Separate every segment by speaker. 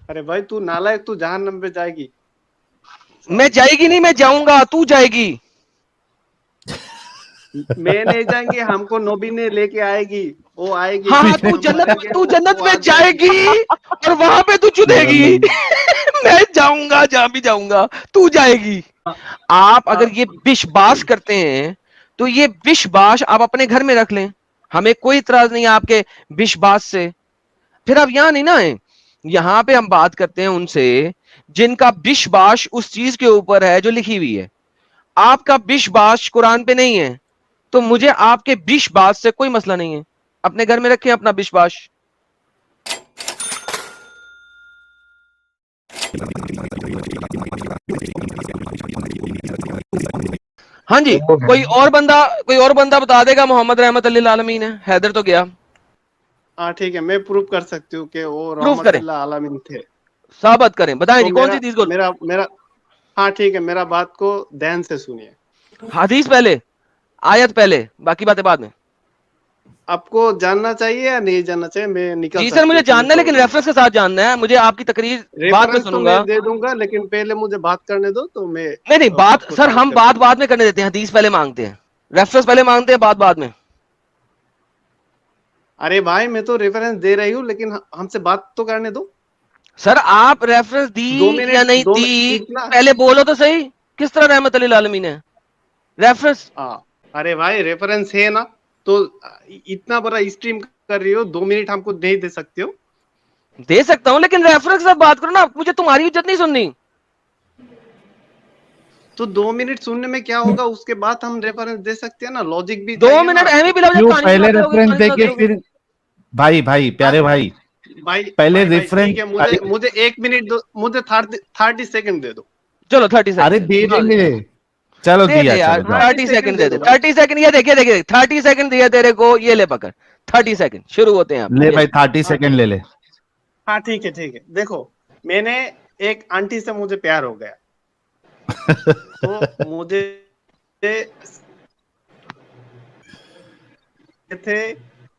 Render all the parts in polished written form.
Speaker 1: अरे भाई तू नालायक, तू जहन्नम में जाएगी।
Speaker 2: मैं जाएगी नहीं, मैं जाऊंगा, तू जाएगी।
Speaker 1: मैं नहीं जाएंगे, हमको नबी ने लेके आएगी, वो आएगी
Speaker 2: हाँ हाँ,
Speaker 1: जब हम मरेंगे
Speaker 2: तू जन्नत
Speaker 1: वो
Speaker 2: में
Speaker 1: आ जाएगी।
Speaker 2: जाएगी और वहां पे तू चुदेगी। मैं जाऊंगा, जहां भी जाऊंगा, तू जाएगी। आप अगर ये विश्वास करते हैं तो ये विश्वास आप अपने घर में रख लें, हमें कोई इतराज नहीं है आपके विश्वास से। फिर आप यहां नहीं ना है, यहां पे हम बात करते हैं उनसे जिनका विश्वास उस चीज के ऊपर है जो लिखी हुई है। आपका विश्वास कुरान पे नहीं है, तो मुझे आपके विश्वास से कोई मसला नहीं है। अपने घर में रखें अपना विश्वास। हाँ जी, कोई और बंदा बता देगा मोहम्मद रहमत लिल आलमीन है। हैदर तो गया।
Speaker 1: हाँ ठीक है, मैं प्रूव कर सकती हूँ कि वो
Speaker 2: प्रूफ करें,
Speaker 1: रहमतुल्लाह आलमीन थे।
Speaker 2: साबित करें, बताएं
Speaker 1: तो
Speaker 2: जी कौन सी चीज को।
Speaker 1: मेरा मेरा हाँ ठीक है, मेरा बात को ध्यान से सुनिए।
Speaker 2: हदीस पहले, आयत पहले, बाकी बातें बाद में।
Speaker 1: आपको जानना चाहिए या नहीं जानना चाहिए, मैं निकल
Speaker 2: जी सर,
Speaker 1: सकती
Speaker 2: मुझे
Speaker 1: हूँ, फिर
Speaker 2: जानना है,
Speaker 1: तो
Speaker 2: लेकिन रेफरेंस के साथ जानना है मुझे। आपकी तकरीर बाद में
Speaker 1: रेफरेंस तो मैं
Speaker 2: सुनूंगा।
Speaker 1: दे दूंगा, लेकिन पहले मुझे बात करने दो, तो मैं
Speaker 2: नहीं नहीं, बात
Speaker 1: आपको
Speaker 2: सर
Speaker 1: साबित
Speaker 2: हम
Speaker 1: कर
Speaker 2: बात
Speaker 1: दूंगा।
Speaker 2: बाद में करने देते हैं। हदीस पहले मांगते हैं, रेफरेंस पहले मांगते हैं, बात बाद में।
Speaker 1: अरे भाई मैं तो रेफरेंस दे रही हूँ, लेकिन हमसे बात तो करने दो।
Speaker 2: सर आप रेफरेंस दी या नहीं दी,
Speaker 1: इतना
Speaker 2: पहले बोलो तो सही। किस तरह रहमत लिल आलमीन है रेफरेंस।
Speaker 1: अरे भाई रेफरेंस है ना, तो इतना बड़ा स्ट्रीम कर रही हो, 2 मिनट हमको नहीं दे सकते हो?
Speaker 2: दे सकता हूं, लेकिन रेफरेंस के साथ बात करो ना, मुझे तुम्हारी इज्जत नहीं सुननी।
Speaker 1: तो 2 मिनट सुनने में क्या होगा, उसके बाद हम रेफरेंस दे सकते हैं ना, लॉजिक भी
Speaker 2: दो
Speaker 1: चाहिए
Speaker 2: मिनट
Speaker 1: ना।
Speaker 2: एम भी लग,
Speaker 3: क्यों
Speaker 2: कहानी
Speaker 3: पहले
Speaker 2: सुनाते रहोगे,
Speaker 3: रेफरेंस
Speaker 2: कहानी सुनाते
Speaker 3: देके
Speaker 2: रहोगे।
Speaker 3: फिर? भाई भाई
Speaker 1: हाँ
Speaker 3: प्यारे भाई,
Speaker 1: भाई
Speaker 3: पहले
Speaker 1: भाई
Speaker 3: रेफरेंस।
Speaker 1: ठीक है,
Speaker 3: अरे
Speaker 1: मुझे मुझे 1 मिनट दो, मुझे 30 सेकंड दे दो।
Speaker 2: चलो 30 सेकंड
Speaker 3: अरे
Speaker 2: दे
Speaker 3: दे
Speaker 2: सुना दे।
Speaker 3: देंगे। चलो
Speaker 2: दे
Speaker 3: दिया,
Speaker 2: दे यार,
Speaker 3: चलो जाओ।
Speaker 1: 30 सेकंड
Speaker 2: 30 सेकंड दे
Speaker 1: दे
Speaker 2: दे,
Speaker 1: दो भाई।
Speaker 2: 30 सेकंड। ये देखिए देखिए, 30 सेकंड दिया तेरे को, ये ले पकड़। 30 सेकंड शुरू होते हैं अब,
Speaker 3: ले
Speaker 2: ये
Speaker 3: भाई
Speaker 2: ले।
Speaker 3: 30 सेकंड ले ले।
Speaker 1: हाँ ठीक है, देखो, मैंने एक आंटी से मुझे प्यार हो गया, तो मुझे थे,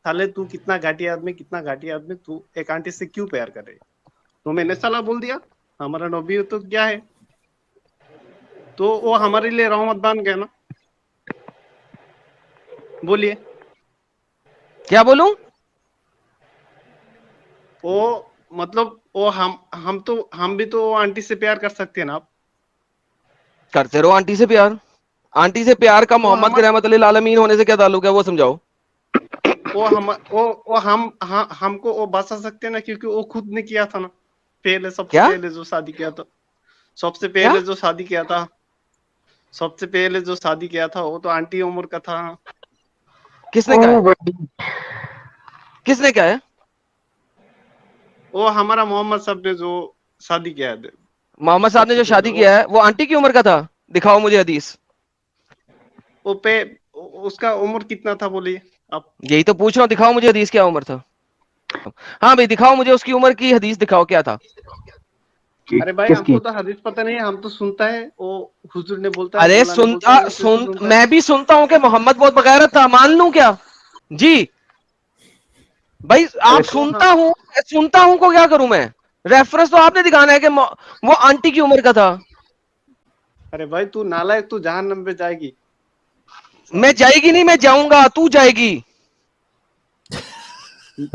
Speaker 1: साले तू कितना घाटी आदमी, कितना घाटी आदमी, तू एक आंटी से क्यों प्यार कर रही? तो मैंने साला बोल दिया, हमारा नबी तो क्या है, तो वो हमारे लिए रहमत बन गया ना। बोलिए।
Speaker 2: क्या बोलूं?
Speaker 1: वो मतलब वो हम भी तो वो आंटी से प्यार कर सकते हैं ना आप।
Speaker 2: करते रहो आंटी से प्यार। आंटी से प्यार का
Speaker 1: तो
Speaker 2: मोहम्मद
Speaker 1: हम
Speaker 2: के रहमत लिल आलमीन होने से क्या ताल्लुक है, वो समझाओ।
Speaker 1: हमको वो बचा सकते हैं ना, क्योंकि वो खुद ने किया था ना, पहले, सबसे
Speaker 2: क्या
Speaker 1: पहले जो शादी किया था। सबसे
Speaker 2: क्या
Speaker 1: पहले जो शादी किया था सबसे पहले जो शादी किया था, वो तो आंटी उम्र का था।
Speaker 2: किसने कहा है? किसने कहा है?
Speaker 1: वो हमारा मोहम्मद साहब ने जो शादी किया है,
Speaker 2: मोहम्मद साहब ने
Speaker 1: सबसे
Speaker 2: जो
Speaker 1: पहले
Speaker 2: शादी किया है वो आंटी की उम्र का था? दिखाओ मुझे हदीस।
Speaker 1: वो पे उसका उम्र कितना था, बोलिए आप।
Speaker 2: यही तो पूछ रहा हूँ, दिखाओ मुझे हदीस, क्या उम्र था। हाँ भाई दिखाओ मुझे उसकी उम्र की हदीस, दिखाओ क्या था।
Speaker 1: अरे भाई
Speaker 3: किसकी?
Speaker 1: हमको तो हदीस पता नहीं है, हम तो सुनता है, वो हुजूर ने बोलता है,
Speaker 2: अरे
Speaker 1: अल्लाह ने बोलता है,
Speaker 2: सुनता
Speaker 1: वो उसी को
Speaker 2: सुन
Speaker 1: सुनता है।
Speaker 2: मैं भी सुनता हूँ कि मोहम्मद बहुत बगैरत था, मान लूं क्या? जी भाई, आप
Speaker 1: तो हाँ,
Speaker 2: सुनता हूं को क्या करूं मैं? रेफरेंस तो आपने दिखाना है कि वो आंटी की उम्र का था।
Speaker 1: अरे भाई तू नालायक, तू जहन्नम में जाएगी।
Speaker 2: मैं जाएगी नहीं, मैं जाऊंगा, तू जाएगी।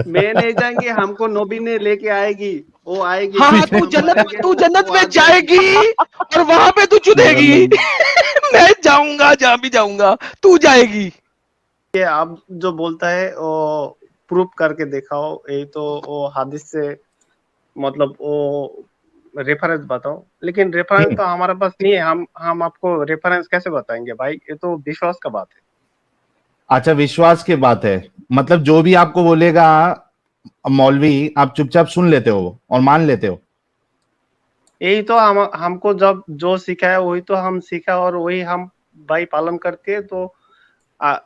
Speaker 1: मैं नहीं जाएंगे, हमको नबी ने लेके आएगी, वो आएगी
Speaker 2: हाँ हाँ,
Speaker 1: जब हम मरेंगे
Speaker 2: तू जन्नत
Speaker 1: वो
Speaker 2: में
Speaker 1: आ जाएगी।
Speaker 2: जाएगी और वहां पे तू चुदेगी। मैं जाऊंगा, जहां भी जाऊंगा, तू जाएगी।
Speaker 1: ये आप जो बोलता है वो प्रूफ करके दिखाओ, यही तो वो हदीस से, मतलब वो रेफरेंस बताओ, लेकिन रेफरेंस तो हमारे पास नहीं है, हम आपको रेफरेंस कैसे बताएंगे भाई, ये तो विश्वास का बात है।
Speaker 3: अच्छा, विश्वास की बात है। मतलब जो भी आपको बोलेगा मौलवी, आप चुपचाप सुन लेते हो और मान लेते हो।
Speaker 1: यही तो हमको जब जो सीखा है वही तो हम सीखा, और वही हम भाई पालन करते हैं। तो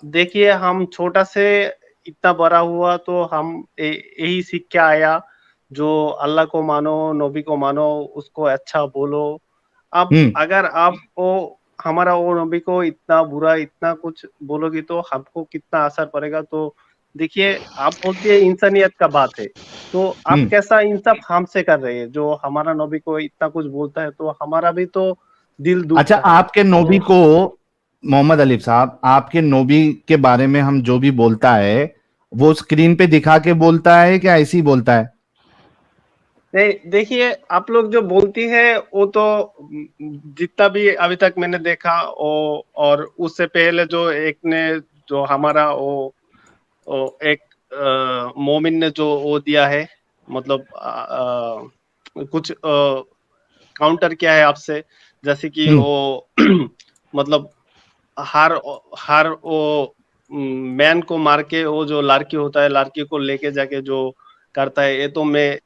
Speaker 1: देखिए, हम छोटा से इतना बड़ा हुआ, तो हम यही सीख के आया, जो अल्लाह को मानो, नबी को मानो, उसको अच्छा बोलो। अब
Speaker 3: हम्म।
Speaker 1: अगर आप वो हमारा वो नबी को इतना बुरा, इतना कुछ बोलोगी, तो हमको कितना असर पड़ेगा। तो देखिए आप बोलती है इंसानियत का बात है, तो आप कैसा इंसाफ हमसे कर रहे हैं? जो हमारा नबी को इतना कुछ बोलता है तो हमारा भी तो दिल
Speaker 3: अच्छा,
Speaker 1: दुखता है।
Speaker 3: आपके नबी
Speaker 1: तो
Speaker 3: को, मोहम्मद अलीफ साहब, आपके नबी के बारे में हम जो भी बोलता है वो स्क्रीन पे दिखा के बोलता है क्या ऐसे ही बोलता है?
Speaker 1: नहीं, देखिए आप लोग जो बोलती है वो तो जितना भी अभी तक मैंने देखा और उससे पहले जो एक ने जो हमारा वो एक मोमिन ने जो वो दिया है, मतलब कुछ काउंटर किया है आपसे, जैसे कि
Speaker 3: हम्म।
Speaker 1: वो मतलब हर हर वो मैन को मार के वो जो लड़की होता है, लड़की को लेके जाके जो करता है, ये तो मैं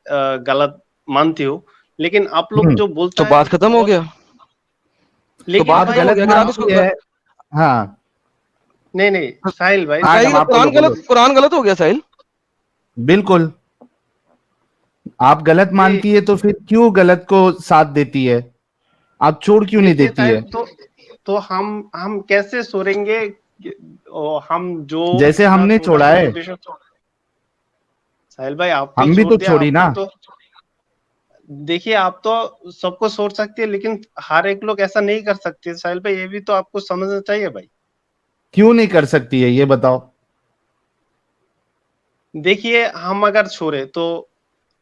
Speaker 1: गलत मानती हूँ। लेकिन आप लोग जो
Speaker 2: तो
Speaker 1: बोलता है
Speaker 2: बात खत्म हो
Speaker 1: वो,
Speaker 2: गया। तो
Speaker 1: लेकिन
Speaker 2: बात
Speaker 3: आप
Speaker 1: भाई
Speaker 2: खत्म हो
Speaker 3: गलत
Speaker 2: गया अगर आप इसको
Speaker 3: मानती है। हाँ।
Speaker 1: नहीं नहीं साहिल भाई,
Speaker 3: हाँ,
Speaker 2: साहिल,
Speaker 3: आप बोलो बोलो।
Speaker 2: कुरान गलत हो गया साहिल।
Speaker 3: बिल्कुल। आप गलत
Speaker 1: ये
Speaker 3: मानती है तो फिर क्यों गलत को साथ देती है? आप छोड़ क्यों नहीं
Speaker 1: देखिए
Speaker 3: देती
Speaker 1: साहिल,
Speaker 3: है?
Speaker 1: तो हम कैसे सोरेंगे हम जो
Speaker 3: जैसे
Speaker 1: इतना
Speaker 3: हमने
Speaker 1: छोटा
Speaker 3: छोड़ा
Speaker 1: सा
Speaker 3: है,
Speaker 1: जो विषय, साहिल भाई आप भी
Speaker 3: हम भी
Speaker 1: छोड़
Speaker 3: तो
Speaker 1: दिया,
Speaker 3: छोड़ी ना।
Speaker 1: आपको तो देखिए आप तो सबको छोड़ सकती है, लेकिन हर एक लोग ऐसा नहीं कर सकते साहिल भाई, ये भी तो आपको समझना चाहिए भाई।
Speaker 3: क्यों नहीं कर सकती है ये बताओ?
Speaker 1: देखिए हम अगर छोड़े तो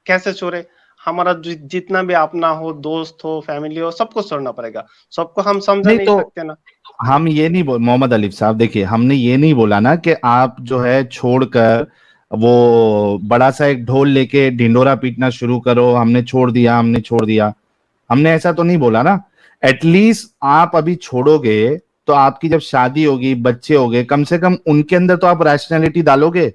Speaker 1: कैसे छोड़े? हमारा जितना भी अपना हो, दोस्त हो, फैमिली हो, सबको छोड़ना पड़ेगा। सबको हम समझा
Speaker 3: नहीं
Speaker 1: नहीं
Speaker 3: तो
Speaker 1: सकते ना।
Speaker 3: हम ये नहीं बोल, मोहम्मद अलीफ साहब देखिए, हमने ये नहीं बोला ना कि आप जो है छोड़कर वो बड़ा सा एक ढोल लेके ढिंडोरा पीटना शुरू करो, हमने छोड़ दिया, हमने छोड़ दिया। हमने ऐसा तो नहीं बोला ना। एटलीस्ट आप अभी छोड़ोगे तो आपकी जब शादी होगी, बच्चे होंगे, कम से कम उनके अंदर तो आप रैशनैलिटी डालोगे।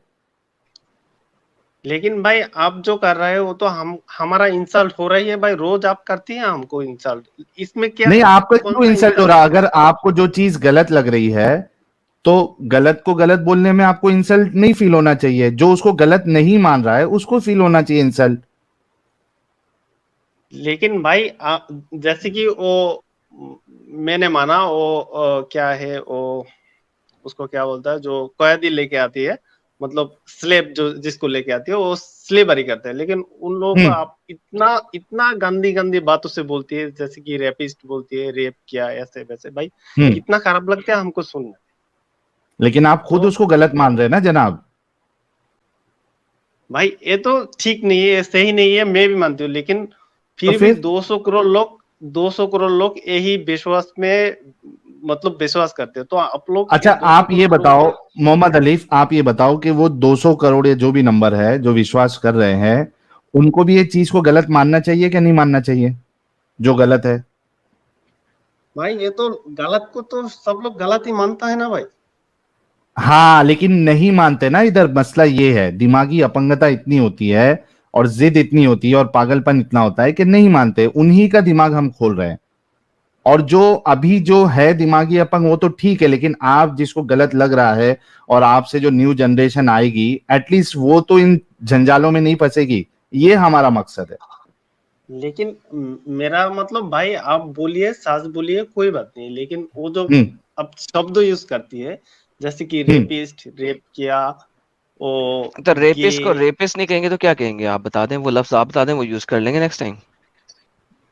Speaker 1: लेकिन भाई आप जो कर रहे हो वो तो हम हमारा इंसल्ट हो रही है भाई, रोज आप करती हैं हमको इंसल्ट, इसमें क्या
Speaker 3: नहीं, आपका
Speaker 1: कौन
Speaker 3: क्यों
Speaker 1: सा
Speaker 3: इंसल्ट हो
Speaker 1: इंसल्ट
Speaker 3: रहा?
Speaker 1: है?
Speaker 3: अगर आपको जो चीज गलत लग रही है तो गलत को गलत बोलने में आपको इंसल्ट नहीं फील होना चाहिए। जो उसको गलत नहीं मान रहा है उसको फील होना चाहिए इंसल्ट।
Speaker 1: लेकिन भाई जैसे कि वो मैंने माना वो क्या है वो, उसको क्या बोलता है जो कैदी लेके आती है, मतलब स्लेब जो जिसको लेके आती है वो स्लेवरी करते हैं, लेकिन उन लोगों को
Speaker 3: हम्म।
Speaker 1: आप इतना इतना गंदी गंदी बातों से बोलती है, जैसे कि रेपिस्ट बोलती है, रेप किया ऐसे वैसे भाई,
Speaker 3: हम्म।
Speaker 1: कितना खराब लगता है हमको सुनना।
Speaker 3: लेकिन आप खुद
Speaker 1: तो
Speaker 3: उसको गलत मान रहे हैं ना जनाब।
Speaker 1: भाई ये तो ठीक नहीं है, सही नहीं है, मैं भी मानती हूँ, लेकिन
Speaker 3: तो
Speaker 1: फिर भी
Speaker 3: फिर
Speaker 1: 200 करोड़ लोग, 200 करोड़ लोग यही विश्वास में मतलब विश्वास करते हैं, तो आप लोग
Speaker 3: अच्छा,
Speaker 1: ये 200
Speaker 3: आप ये
Speaker 1: करोड़ लोगों
Speaker 3: बताओ,
Speaker 1: को,
Speaker 3: मोहम्मद अलीफ, आप ये बताओ कि वो 200 करोड़ या जो भी नंबर है जो विश्वास कर रहे हैं, उनको भी ये चीज को गलत मानना चाहिए कि नहीं मानना चाहिए जो गलत है?
Speaker 1: भाई ये तो गलत को तो सब लोग गलत ही मानता है ना भाई।
Speaker 3: हाँ, लेकिन नहीं मानते ना। इधर मसला ये है, दिमागी अपंगता इतनी होती है और जिद इतनी होती है और पागलपन इतना होता है कि नहीं मानते। उन्हीं का दिमाग हम खोल रहे हैं। और जो अभी जो है दिमागी अपंग वो तो ठीक है, लेकिन आप जिसको गलत लग रहा है और आपसे जो न्यू जनरेशन आएगी, एटलीस्ट वो तो इन जंजालों में नहीं फंसेगी। ये हमारा मकसद है।
Speaker 1: लेकिन मेरा मतलब भाई आप बोलिए, सास बोलिए, कोई बात नहीं, लेकिन वो जो
Speaker 3: हम्म।
Speaker 1: अब शब्द यूज करती है, जैसे कि
Speaker 3: हम्म।
Speaker 1: रेपिस्ट, रेप किया, वो
Speaker 2: तो
Speaker 1: गे,
Speaker 2: रेपिस्ट को रेपिस्ट नहीं कहेंगे तो क्या कहेंगे? आप बता दें, वो लफ्ज आप बता दें, वो यूज कर लेंगे नेक्स्ट टाइम।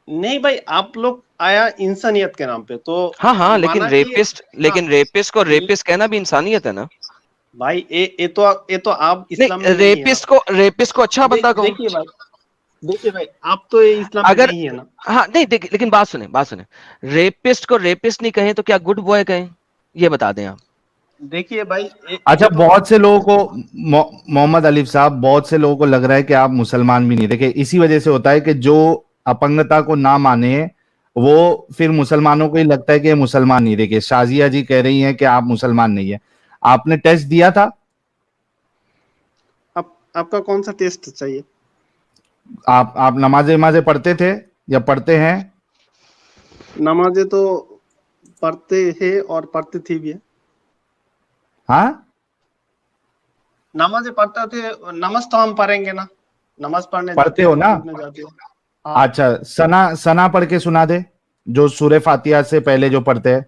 Speaker 1: नहीं भाई आप लोग आया इंसानियत के नाम पे तो
Speaker 2: हाँ हाँ,
Speaker 1: माना कि हाँ,
Speaker 2: लेकिन रेपिस्ट को रेपिस्ट कहना भी इंसानियत है ना।
Speaker 1: भाई ये तो आप इस्लाम में
Speaker 2: नहीं,
Speaker 1: नहीं है ना।
Speaker 2: रेपिस्ट को अच्छा बंदा कहो।
Speaker 1: देखिए भाई, देखिए भाई आप तो ये इस्लाम में
Speaker 2: अगर,
Speaker 1: नहीं है ना।
Speaker 2: हाँ नहीं देखिए, लेकिन बात सुने, रेपिस्ट को रेपिस्ट नहीं कहें तो क्या गुड बॉय कहें? ये बता दें आप।
Speaker 1: देखिए भाई
Speaker 3: अच्छा,
Speaker 1: ये तो
Speaker 3: बहुत से लोगों को, मोहम्मद अलीफ साहब, बहुत से लोगों को लग रहा है कि आप मुसलमान भी नहीं। देखिए, इसी वजह से होता है कि जो अपंगता को ना माने वो फिर मुसलमानों को ही लगता है कि ये मुसलमान नहीं। देखिए, शाजिया जी कह रही हैं कि आप मुसलमान नहीं है। आपने टेस्ट दिया था?
Speaker 1: आपका कौन सा टेस्ट चाहिए?
Speaker 3: आप नमाजें वमाजें पढ़ते थे या पढ़ते हैं?
Speaker 1: नमाजें तो पढ़ते हैं और पढ़ती थी भी है।
Speaker 3: हाँ।
Speaker 1: नमाजें पढ़ते थे, नमाज तो हम पढ़ेंगे ना, नमाज पढ़ने
Speaker 3: पढ़ते
Speaker 1: जाते
Speaker 3: हो
Speaker 1: हैं,
Speaker 3: ना?
Speaker 1: मस्जिद में जाते हैं। हाँ,
Speaker 3: अच्छा, सना सना पढ़ के सुना दे, जो सूरह फातिहा से पहले जो पढ़ते हैं।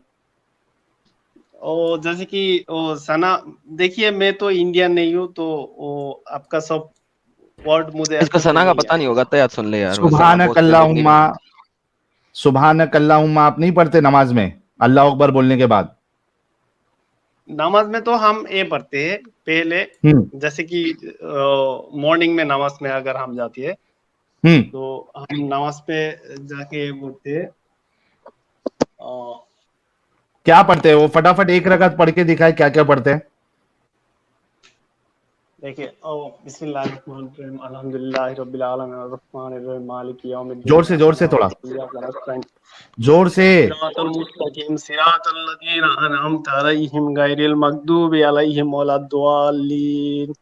Speaker 1: और जैसे कि वो सना, देखिए मैं तो इंडियन नहीं हूँ, तो वो आपका सब वर्ड मुझे
Speaker 2: इसको
Speaker 1: अच्छे से
Speaker 2: सना का
Speaker 1: नहीं
Speaker 2: पता नहीं
Speaker 1: आएगा।
Speaker 2: होगा, तो याद सुन ले यार, वो सना
Speaker 3: सुबहानक
Speaker 2: पोस्ट कर देगी
Speaker 3: अल्लाहुम्मा,
Speaker 2: नहीं।
Speaker 3: सुबहानक अल्लाहुम्मा आप नहीं पढ़ते नमाज में अल्लाह अकबर बोलने के बाद?
Speaker 1: नमाज में तो हम ये पढ़ते हैं पहले,
Speaker 3: हम्म
Speaker 1: जैसे कि मॉर्निंग में नमाज में अगर हम जाती है
Speaker 3: हम्म
Speaker 1: तो हम नमाज पे जाके बोलते हैं
Speaker 3: क्या पढ़ते हैं वो? फटाफट एक रकात पढ़ के दिखाए, क्या क्या पढ़ते हैं?
Speaker 1: देखिए, बिस्मिल्लाहिर्रहमानिर्रहीम, अल्हम्दुलिल्लाहि रब्बिल आलमीन, अर्रहमानिर्रहीम, मालिकि यौमिद्दीन,
Speaker 3: जोर से थोड़ा, जोर से।
Speaker 1: सिरातल मुस्तकीम, सिरातल लज़ीना अनअमता अलैहिम गैरिल मग़दूबि अलैहिम वलद्दाल्लीन,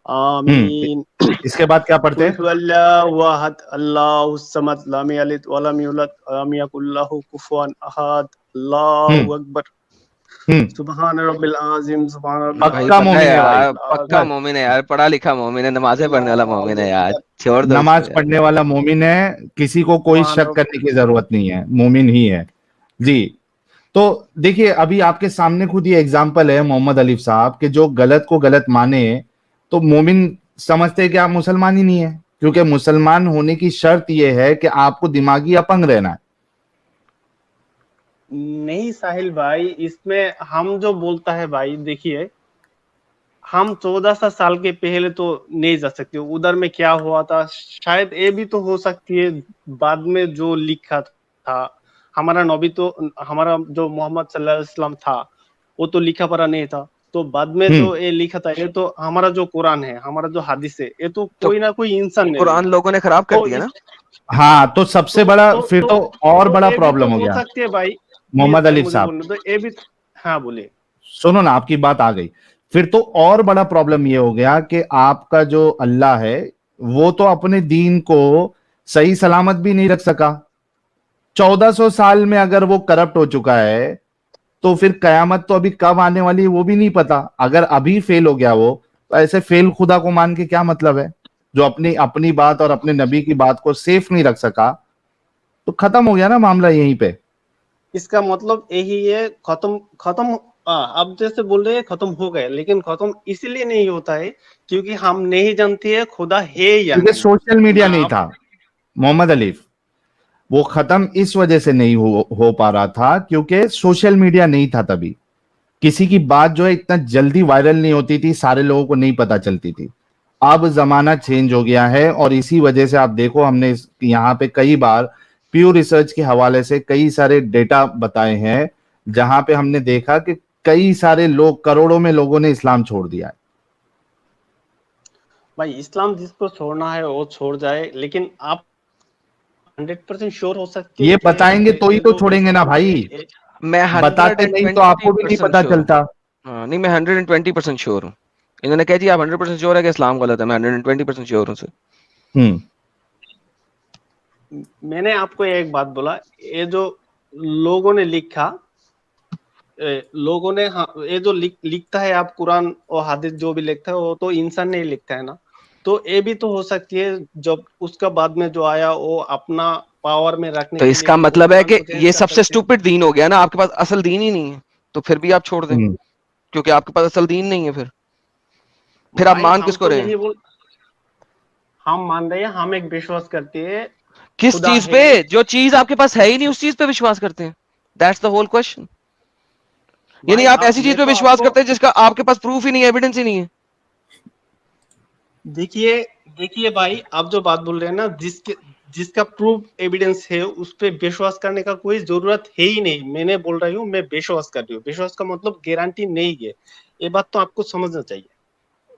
Speaker 1: आमीन।
Speaker 3: इसके बाद क्या पढ़ते
Speaker 1: कुल
Speaker 3: हैं?
Speaker 1: हुवल्लाहु अहद, अल्लाहुस समद, लम यलिद वलम यूलद वलम यकुल लहू कुफुवन अहद,
Speaker 3: हम्म
Speaker 1: अल्लाहु अकबर।
Speaker 3: हम्म
Speaker 1: सुब्हान रब्बिल आज़िम, सुब्हान रब्बिल
Speaker 2: भाई
Speaker 3: पक्का
Speaker 2: पक्का
Speaker 1: अज़ीम,
Speaker 3: मोमिन है भाई,
Speaker 2: यार,
Speaker 1: अल्लाहु
Speaker 2: पक्का
Speaker 3: पक्का।
Speaker 2: मोमिन है यार, पढ़ा लिखा मोमिन है, नमाजें पढ़ने वाला मोमिन है यार,
Speaker 1: अकबर,
Speaker 2: छोड़ दो इसको
Speaker 3: नमाज
Speaker 2: यार।
Speaker 3: पढ़ने वाला मोमिन है, किसी को कोई
Speaker 1: सुब्हान
Speaker 3: शक करने की जरूरत नहीं है, मोमिन ही है जी। तो देखिए, अभी आपके सामने खुद ये एग्जाम्पल है मोहम्मद अलीफ साहब के, जो गलत को गलत माने तो मोमिन समझते हैं कि आप मुसलमान ही नहीं है, क्योंकि मुसलमान होने की शर्त यह है कि आपको दिमागी अपंग रहना है।
Speaker 1: नहीं साहिल भाई, इसमें हम जो बोलता है भाई, देखिए हम 14 साल के पहले तो नहीं जा सकते उधर में क्या हुआ था, शायद ये भी तो हो सकती है बाद में जो लिखा था। हमारा नबी तो, हमारा जो मोहम्मद सल्लल्लाहु अलैहि वसल्लम था, वो तो लिखा पढ़ा नहीं था। तो बाद में
Speaker 3: हम्म
Speaker 1: जो ये लिखा था, ये तो हमारा जो कुरान है, हमारा जो हदीस है, ये तो
Speaker 2: तो
Speaker 1: कोई ना कोई इंसान ने
Speaker 2: कुरान
Speaker 1: लिखा।
Speaker 2: लोगों ने खराब कर
Speaker 1: तो
Speaker 2: दिया
Speaker 1: इस
Speaker 2: ना।
Speaker 3: हाँ, तो सबसे
Speaker 1: तो
Speaker 3: बड़ा
Speaker 1: तो
Speaker 3: फिर
Speaker 1: तो
Speaker 3: तो और
Speaker 1: तो
Speaker 3: बड़ा
Speaker 1: ये भी तो
Speaker 3: प्रॉब्लम हो
Speaker 1: हो
Speaker 3: गया
Speaker 1: सकती है भाई। प्लीज
Speaker 3: मोहम्मद
Speaker 1: भाई
Speaker 3: अलीफ
Speaker 1: मुझे
Speaker 3: साहब।
Speaker 1: बोलने दो, ये भी। हाँ बोलिए।
Speaker 3: सुनो ना, आपकी बात आ गई। फिर तो और बड़ा प्रॉब्लम ये हो गया कि आपका जो अल्लाह है वो तो अपने दीन को सही सलामत भी नहीं रख सका। 1400 साल में अगर वो करप्ट हो चुका है, तो फिर कयामत तो अभी कब आने वाली है वो भी नहीं पता। अगर अभी फेल हो गया वो, तो ऐसे फेल खुदा को मान के क्या मतलब है, जो अपनी अपनी बात और अपने नबी की बात को सेफ नहीं रख सका। तो खत्म हो गया ना मामला यहीं पे।
Speaker 1: इसका मतलब यही है, खत्म खत्म। आप जैसे बोल रहे हैं खत्म हो गए, लेकिन खत्म इसीलिए नहीं होता है क्योंकि हम नहीं जानते हैं खुदा है या
Speaker 3: क्योंकि
Speaker 1: नहीं।
Speaker 3: सोशल
Speaker 1: ना
Speaker 3: मीडिया नहीं
Speaker 1: आप।
Speaker 3: था मोहम्मद अलीफ। वो खत्म इस वजह से नहीं हो पा रहा था क्योंकि सोशल मीडिया नहीं था तभी। किसी की बात जो है इतना जल्दी वायरल नहीं होती थी, सारे लोगों को नहीं पता चलती थी। अब जमाना चेंज हो गया है, और इसी वजह से आप देखो, हमने यहाँ पे कई बार प्यू रिसर्च के हवाले से कई सारे डेटा बताए हैं, जहां पे हमने देखा कि कई सारे लोग, करोड़ों में लोगों ने इस्लाम छोड़ दिया है।
Speaker 1: भाई इस्लाम जिसको छोड़ना है वो छोड़ जाए, लेकिन आप 100% श्योर हो सकते
Speaker 3: ये
Speaker 1: हैं
Speaker 3: बताएंगे तो ही
Speaker 1: ये
Speaker 3: तो
Speaker 1: जो
Speaker 3: छोड़ेंगे ना
Speaker 1: इस्लाम है
Speaker 3: भाई।
Speaker 2: मैं हंड्रेड
Speaker 3: बताते
Speaker 2: एंड
Speaker 3: नहीं तो
Speaker 2: ट्वेंटी
Speaker 3: आपको भी नहीं
Speaker 2: परसेंट
Speaker 3: पता
Speaker 2: श्योर हूँ।
Speaker 3: चलता।
Speaker 2: हाँ नहीं, मैं 120% श्योर हूँ। इन्होंने कह दिया आप 100% श्योर है कि इस्लाम गलत है, मैं 120% श्योर हूँ सर।
Speaker 3: हम्म
Speaker 1: मैंने आपको एक बात बोला, ये जो लोगों ने लिखा, लोगों ने, हाँ, ये जो लिखता है आप कुरान और हदीस जो भी लिखता है वो तो इंसान नहीं लिखता है ना। तो ये भी तो हो सकती है जब उसका बाद में जो आया वो अपना पावर में रखने
Speaker 2: तो
Speaker 1: के लिए
Speaker 2: इसका
Speaker 1: वो
Speaker 2: मतलब है
Speaker 1: कुरान
Speaker 2: कि
Speaker 1: को चेंज
Speaker 2: ये
Speaker 1: कर
Speaker 2: सबसे
Speaker 1: सकते हैं।
Speaker 2: स्टूपिड दीन हो गया ना, आपके पास असल दीन ही नहीं है, तो फिर भी आप छोड़ दें,
Speaker 3: हम्म
Speaker 2: क्योंकि आपके पास असल दीन नहीं है। फिर आप
Speaker 1: भाई
Speaker 2: मान
Speaker 1: हम
Speaker 2: किसको
Speaker 1: तो
Speaker 2: रहे हैं?
Speaker 1: नहीं बोल, हम मान रहे हैं, हम एक विश्वास करते हैं
Speaker 2: किस
Speaker 1: खुदा
Speaker 2: चीज
Speaker 1: है।
Speaker 2: पे? जो चीज आपके पास है ही नहीं उस चीज पे विश्वास करते हैं। That's the whole question. यानी
Speaker 1: भाई
Speaker 2: आप
Speaker 1: अब
Speaker 2: ऐसी चीज
Speaker 1: मैं
Speaker 2: पे
Speaker 1: तो
Speaker 2: विश्वास
Speaker 1: आपको,
Speaker 2: करते हैं जिसका आपके पास प्रूफ ही नहीं है, एविडेंस ही नहीं है।
Speaker 1: देखिए देखिए भाई, आप जो बात बोल रहे हैं ना, जिसका प्रूफ एविडेंस है उस पे विश्वास करने का कोई जरूरत है ही नहीं। मैंने बोल रही हूँ, मैं विश्वास कर रही हूँ, विश्वास का मतलब गारंटी नहीं है। ये बात तो आपको समझना चाहिए।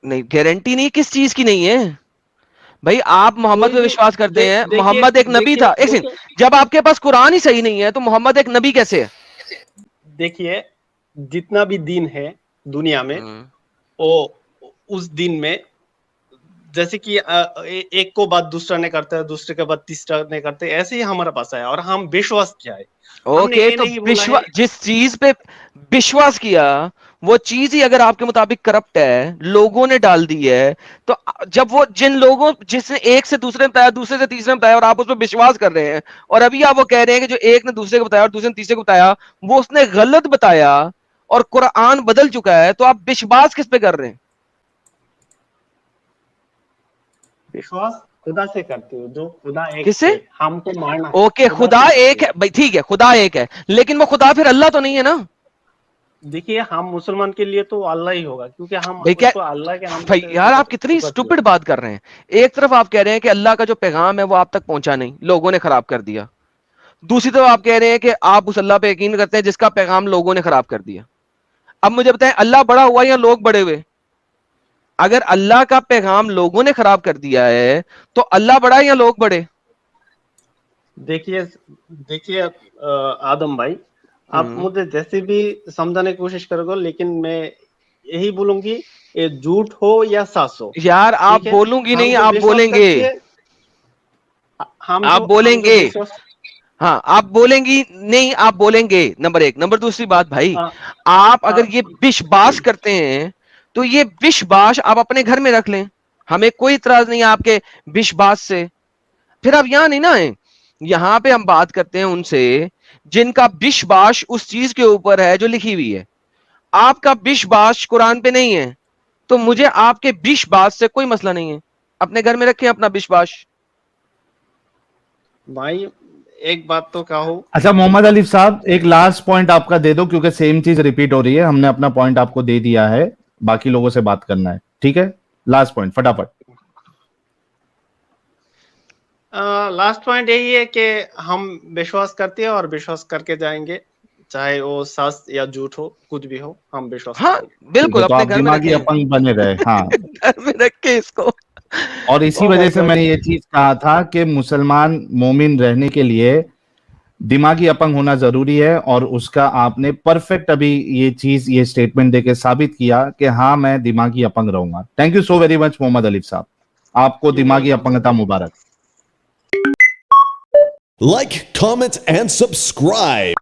Speaker 2: नहीं, गारंटी नहीं, किस चीज की नहीं है? भाई आप मोहम्मद
Speaker 1: कोई
Speaker 2: पे
Speaker 1: भी
Speaker 2: विश्वास करते हैं,
Speaker 1: देखिए
Speaker 2: मोहम्मद एक नबी
Speaker 1: देखिए
Speaker 2: था। एक सेकंड,
Speaker 1: देखिए
Speaker 2: जब आपके पास कुरान ही सही नहीं है तो मोहम्मद एक नबी कैसे है?
Speaker 1: देखिए, जितना भी दिन है दुनिया में, वो उस दिन में, जैसे कि एक को बात दूसरा ने करता है, दूसरे के बाद तीसरा ने करते हैं, ऐसे ही हमारे पास है और हम विश्वास किया है। हमने
Speaker 2: ओके,
Speaker 1: ये
Speaker 2: तो
Speaker 1: नहीं बोला है।
Speaker 2: विश्वास, जिस चीज पे विश्वास किया वो चीज ही अगर आपके मुताबिक करप्ट है, लोगों ने डाल दी है, तो जब वो जिन लोगों, जिसने एक से दूसरे में बताया, दूसरे से तीसरे में बताया, और आप उस पर विश्वास कर रहे हैं, और अभी आप वो कह रहे हैं कि जो एक ने दूसरे को बताया और दूसरे ने तीसरे को बताया वो उसने गलत बताया, और कुरान बदल चुका है, तो आप विश्वास किस पे कर रहे हैं?
Speaker 1: विश्वास खुदा से करते हो, जो खुदा एक
Speaker 2: किससे?
Speaker 1: है, हमको मानना
Speaker 2: ओके, खुदा
Speaker 1: से
Speaker 2: एक
Speaker 1: करते
Speaker 2: है भाई, ठीक है, खुदा एक है, लेकिन वो खुदा फिर अल्लाह तो नहीं है ना
Speaker 1: हो। देखिए हम मुसलमान के लिए तो अल्लाह ही होगा, क्योंकि हम
Speaker 2: भाई। क्या
Speaker 1: उसको अल्लाह के नाम
Speaker 2: भाई
Speaker 1: से
Speaker 2: यार, आप कितनी स्टूपिड बात कर रहे हैं। एक तरफ आप कह रहे हैं कि अल्लाह का जो पैगाम है वो आप तक पहुंचा नहीं, लोगों ने खराब कर दिया। दूसरी तरफ आप कह रहे हैं कि आप उस अल्लाह पे यकीन करते हैं जिसका पैगाम लोगों ने खराब कर दिया। अब मुझे बताएं, अल्लाह बड़ा हुआ या लोग बड़े हुए? अगर अल्लाह का पैगाम लोगों ने खराब कर दिया है तो अल्लाह बड़ा है या लोग बड़े?
Speaker 1: देखिए देखिए आदम भाई, आप मुझे जैसे भी समझाने की कोशिश करोगे, लेकिन मैं यही बोलूंगी, ये झूठ हो या सच हो,
Speaker 2: यार आप
Speaker 1: ठीक है,
Speaker 2: बोलूंगी
Speaker 1: हम
Speaker 2: नहीं,
Speaker 1: जो
Speaker 2: आप
Speaker 1: विश्वास
Speaker 2: बोलेंगे।
Speaker 1: करते हैं,
Speaker 2: आप
Speaker 1: हम जो
Speaker 2: बोलेंगे।
Speaker 1: विश्वास
Speaker 2: हाँ, आप बोलेंगी नहीं, आप बोलेंगे, नंबर एक। नंबर दूसरी बात भाई,
Speaker 1: आ,
Speaker 2: आप
Speaker 1: आ,
Speaker 2: अगर ये विश्वास करते हैं तो ये विश्वास आप अपने घर में रख लें, हमें कोई इतराज नहीं है आपके विश्वास से। फिर आप यहां नहीं ना आए। यहां पे हम बात करते हैं उनसे जिनका विश्वास उस चीज के ऊपर है जो लिखी हुई है। आपका विश्वास कुरान पे नहीं है, तो मुझे आपके विश्वास से कोई मसला नहीं है। अपने घर में रखें अपना विश्वास।
Speaker 1: भाई एक बात तो कहो।
Speaker 3: अच्छा मोहम्मद अली साहब, एक लास्ट पॉइंट आपका दे दो, क्योंकि सेम चीज रिपीट हो रही है। हमने अपना पॉइंट आपको दे दिया है, बाकी लोगों से बात करना है, ठीक है? लास्ट पॉइंट फटाफट।
Speaker 1: लास्ट पॉइंट यही है कि हम विश्वास करते हैं और विश्वास करके जाएंगे, चाहे वो सच या झूठ हो, कुछ भी हो, हम विश्वास
Speaker 2: हाँ
Speaker 1: करेंगे।
Speaker 3: ठीक
Speaker 2: बिल्कुल,
Speaker 3: है, तो
Speaker 2: अपने
Speaker 3: आप
Speaker 2: घर में
Speaker 3: दिमागी
Speaker 2: रखें।
Speaker 3: अपंग बने रहे। हाँ,
Speaker 2: घर में रख के इसको।
Speaker 3: और इसी
Speaker 2: ओ
Speaker 3: वजह
Speaker 2: माय
Speaker 3: से
Speaker 2: गॉड।
Speaker 3: मैंने ये चीज कहा था कि मुसलमान मोमिन रहने के लिए दिमागी अपंग होना जरूरी है, और उसका आपने परफेक्ट अभी ये चीज, ये स्टेटमेंट देके साबित किया कि हाँ मैं दिमागी अपंग रहूंगा। Thank you so very much Mohammad Alif साहब, आपको
Speaker 1: यू
Speaker 3: दिमागी
Speaker 1: वेलकम।
Speaker 3: अपंगता मुबारक।
Speaker 4: Like, comment, and subscribe.